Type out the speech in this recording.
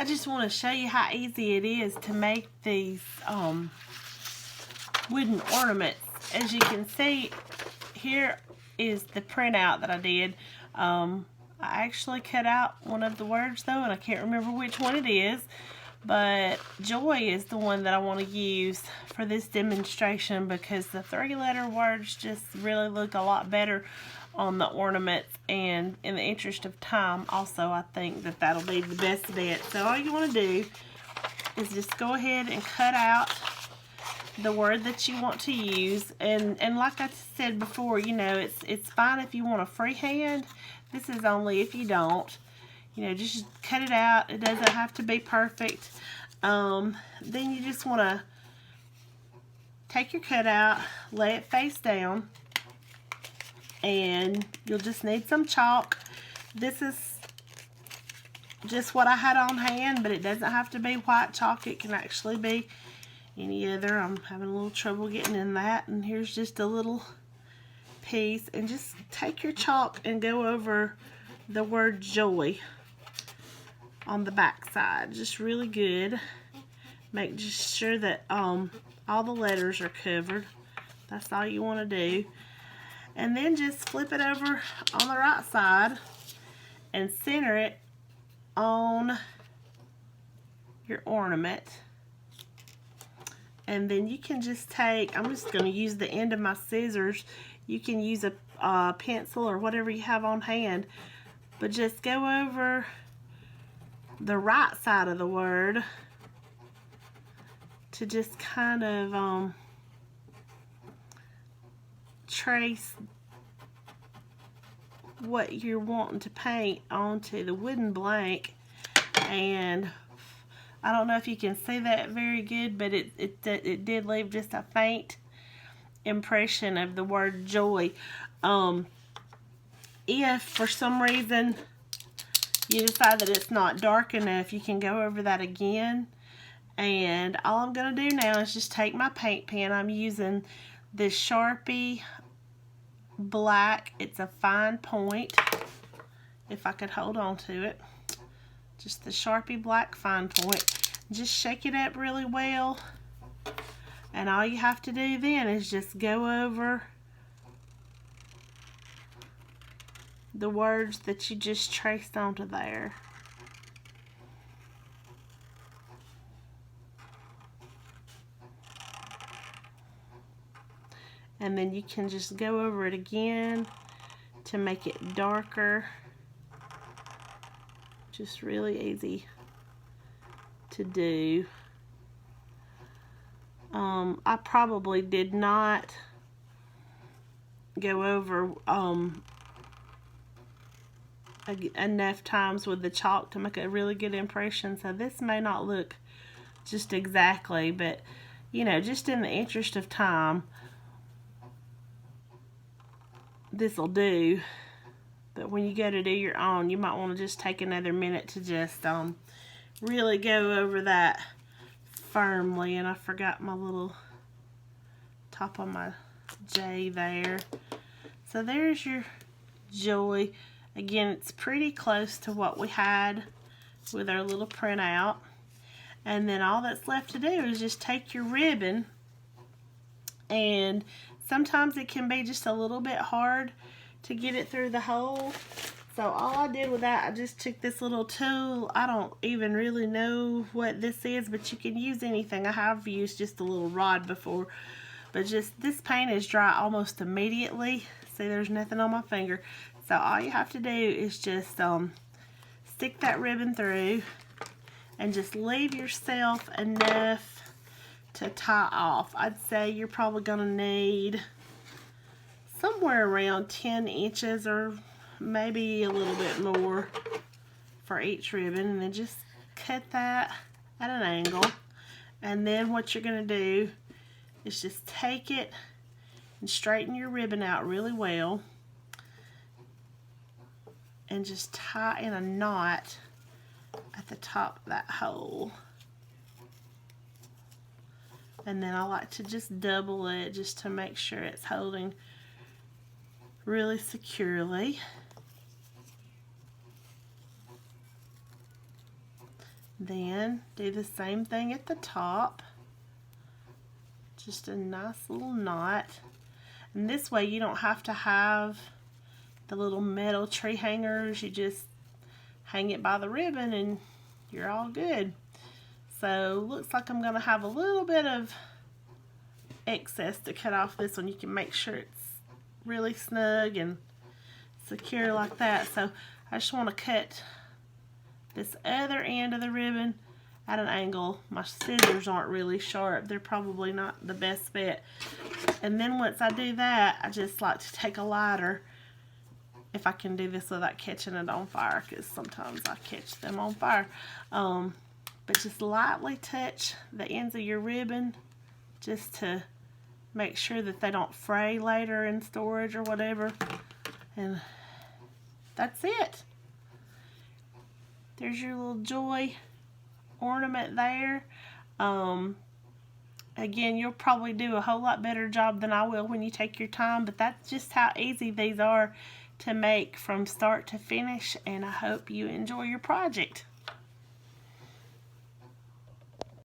I just want to show you how easy it is to make these wooden ornaments. As you can see, here is the printout that I did. I actually cut out one of the words though, and I can't remember which one it is, but joy is the one that I want to use for this demonstration because the 3-letter words just really look a lot better on the ornaments, and in the interest of time also I think that that'll be the best bet. So all you want to do is just go ahead and cut out the word that you want to use, and like I said before, you know, it's fine if you want a freehand. This is only if you don't, you know, just cut it out. It doesn't have to be perfect. Then you just want to take your cutout, lay it face down, and you'll just need some chalk. This is just what I had on hand, but it doesn't have to be white chalk. It can actually be any other. I'm having a little trouble getting in that, and here's just a little piece, and just take your chalk and go over the word joy on the back side, just really good. Make just sure that all the letters are covered. That's all you want to do. And then just flip it over on the right side and center it on your ornament. And then you can just take, I'm just going to use the end of my scissors. You can use a pencil or whatever you have on hand, but just go over the right side of the word to just kind of trace what you're wanting to paint onto the wooden blank. And I don't know if you can see that very good, but it did leave just a faint impression of the word joy. If for some reason you decide that it's not dark enough, you can go over that again. And all I'm going to do now is just take my paint pen. I'm using this Sharpie black. It's a fine point, if I could hold on to it. Just the Sharpie black fine point. Just shake it up really well. And all you have to do then is just go over the words that you just traced onto there. And then you can just go over it again to make it darker. Just really easy to do. I probably did not go over enough times with the chalk to make a really good impression, so this may not look just exactly, but you know, just in the interest of time, this will do. But when you go to do your own, you might want to just take another minute to just really go over that firmly. And I forgot my little top on my J there. So there's your joy. Again, it's pretty close to what we had with our little printout. And then all that's left to do is just take your ribbon, and sometimes it can be just a little bit hard to get it through the hole. So all I did with that, I just took this little tool. I don't even really know what this is, but you can use anything. I have used just a little rod before, but just this paint is dry almost immediately. See, there's nothing on my finger. So all you have to do is just stick that ribbon through and just leave yourself enough to tie off. I'd say you're probably gonna need somewhere around 10 inches or maybe a little bit more for each ribbon, and then just cut that at an angle. And then what you're gonna do is just take it and straighten your ribbon out really well and just tie in a knot at the top of that hole. And then I like to just double it just to make sure it's holding really securely. Then do the same thing at the top. Just a nice little knot. And this way you don't have to have the little metal tree hangers. You just hang it by the ribbon and you're all good. So looks like I'm going to have a little bit of excess to cut off this one. You can make sure it's really snug and secure like that. So I just want to cut this other end of the ribbon at an angle. My scissors aren't really sharp. They're probably not the best bet. And then once I do that, I just like to take a lighter, if I can do this without catching it on fire, because sometimes I catch them on fire. But just lightly touch the ends of your ribbon just to make sure that they don't fray later in storage or whatever. And that's it. There's your little joy ornament there. Again, you'll probably do a whole lot better job than I will when you take your time, but that's just how easy these are to make from start to finish, and I hope you enjoy your project.